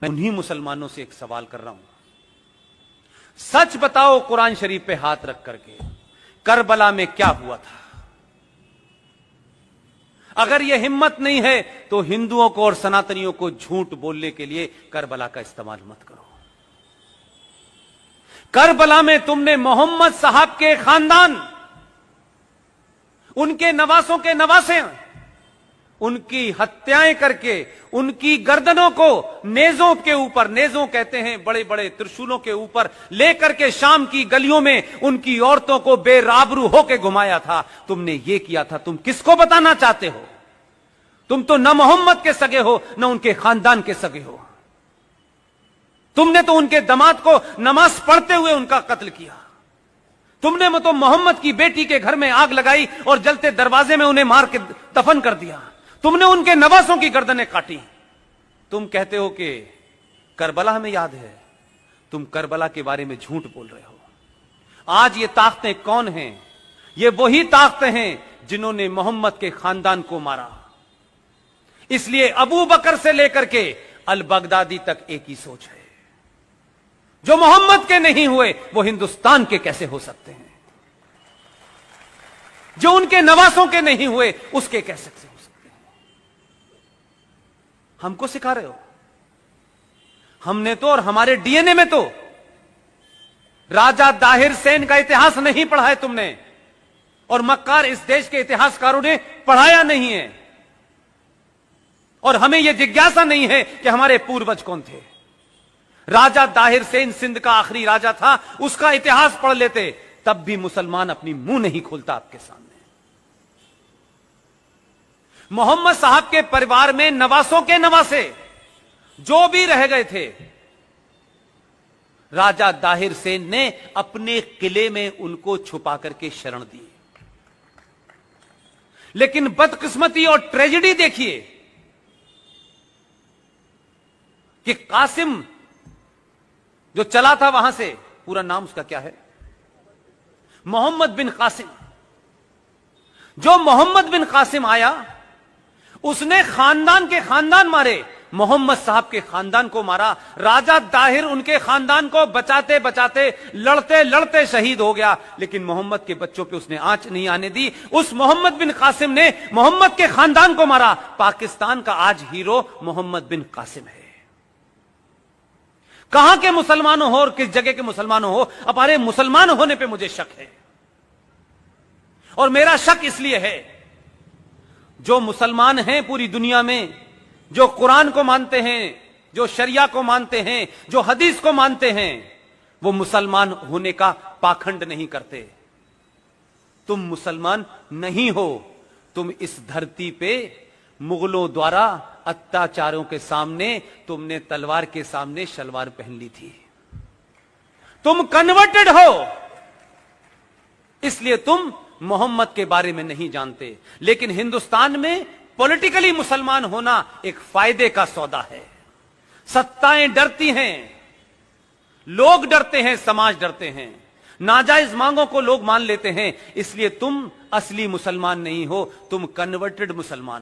मैं उन्हीं मुसलमानों से एक सवाल कर रहा हूं, सच बताओ कुरान शरीफ पे हाथ रख करके, करबला में क्या हुआ था? अगर यह हिम्मत नहीं है तो हिंदुओं को और सनातनियों को झूठ बोलने के लिए करबला का इस्तेमाल मत करो। करबला में तुमने मोहम्मद साहब के खानदान, उनके नवासों के नवासे, उनकी हत्याएं करके उनकी गर्दनों को नेजों के ऊपर, नेजों कहते हैं बड़े बड़े त्रिशूलों के ऊपर लेकर के शाम की गलियों में उनकी औरतों को बेराबरू होके घुमाया था। तुमने ये किया था। तुम किसको बताना चाहते हो? तुम तो न मोहम्मद के सगे हो न उनके खानदान के सगे हो। तुमने तो उनके दामाद को नमाज पढ़ते हुए उनका कत्ल किया। तुमने तो मोहम्मद की बेटी के घर में आग लगाई और जलते दरवाजे में उन्हें मार के दफन कर दिया। तुमने उनके नवासों की गर्दनें काटी। तुम कहते हो कि करबला हमें याद है। तुम करबला के बारे में झूठ बोल रहे हो। आज ये ताकतें कौन हैं? ये वही ताकतें हैं जिन्होंने मोहम्मद के खानदान को मारा। इसलिए अबू बकर से लेकर के अल बगदादी तक एक ही सोच है, जो मोहम्मद के नहीं हुए वो हिंदुस्तान के कैसे हो सकते हैं? जो उनके नवासों के नहीं हुए उसके कैसे हो सकते हैं? हमको सिखा रहे हो? हमने तो और हमारे डीएनए में तो राजा दाहिर सेन का इतिहास नहीं पढ़ा है तुमने, और मक्कार इस देश के इतिहासकारों ने पढ़ाया नहीं है, और हमें यह जिज्ञासा नहीं है कि हमारे पूर्वज कौन थे। राजा दाहिर सेन सिंध का आखिरी राजा था, उसका इतिहास पढ़ लेते, तब भी मुसलमान अपनी मुंह नहीं खोलता आपके सामने। मोहम्मद साहब के परिवार में नवासों के नवासे जो भी रह गए थे, राजा दाहिर सेन ने अपने किले में उनको छुपा करके शरण दी। लेकिन बदकिस्मती और ट्रेजेडी देखिए कि कासिम जो चला था वहां से, पूरा नाम उसका क्या है? मोहम्मद बिन कासिम। जो मोहम्मद बिन कासिम आया, उसने खानदान के खानदान मारे, मोहम्मद साहब के खानदान को मारा। राजा दाहिर उनके खानदान को बचाते बचाते, लड़ते लड़ते शहीद हो गया, लेकिन मोहम्मद के बच्चों पे उसने आंच नहीं आने दी। उस मोहम्मद बिन कासिम ने मोहम्मद के खानदान को मारा। पाकिस्तान का आज हीरो मोहम्मद बिन कासिम है। कहां के मुसलमानों हो और किस जगह के मुसलमानों हो, हमारे मुसलमान होने पे मुझे शक है। और मेरा शक इसलिए है, जो मुसलमान हैं पूरी दुनिया में, जो कुरान को मानते हैं, जो शरिया को मानते हैं, जो हदीस को मानते हैं, वो मुसलमान होने का पाखंड नहीं करते। तुम मुसलमान नहीं हो। तुम इस धरती पे मुगलों द्वारा अत्याचारों के सामने तुमने तलवार के सामने शलवार पहन ली थी। तुम कन्वर्टेड हो, इसलिए तुम मोहम्मद के बारे में नहीं जानते। लेकिन हिंदुस्तान में पॉलिटिकली मुसलमान होना एक फायदे का सौदा है। सत्ताएं डरती हैं, लोग डरते हैं, समाज डरते हैं, नाजायज मांगों को लोग मान लेते हैं। इसलिए तुम असली मुसलमान नहीं हो, तुम कन्वर्टेड मुसलमान